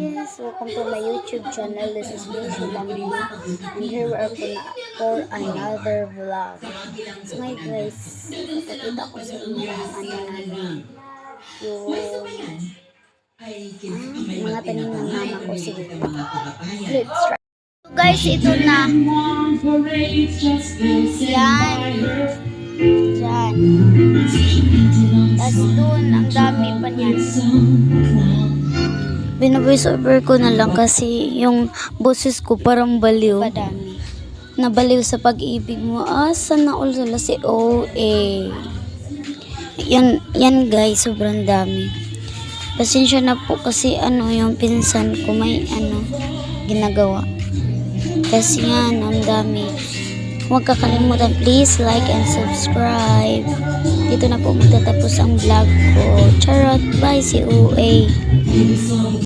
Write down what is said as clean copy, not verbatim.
Yes, welcome to my YouTube channel. This is Lucy Lamini, and here we are for another vlog. So ngayon guys, ipapakita ko sa inyo yung namin, yung mga tanim ng mama ko. Sige, let's try. So guys, ito na. Yan. Tapos doon, ang dami pa niyan. Bina-voice over ko na lang kasi yung boses ko parang baliw. Padami. Nabaliw sa pag-ibig mo. Sana all sila si OA. Yan guys, sobrang dami. Pasensya na po kasi yung pinsan ko may ginagawa. Kasi yan, ang dami. Huwag kakalimutan, please like and subscribe. Dito na po magtatapos ang vlog ko. Charot, bye si OA.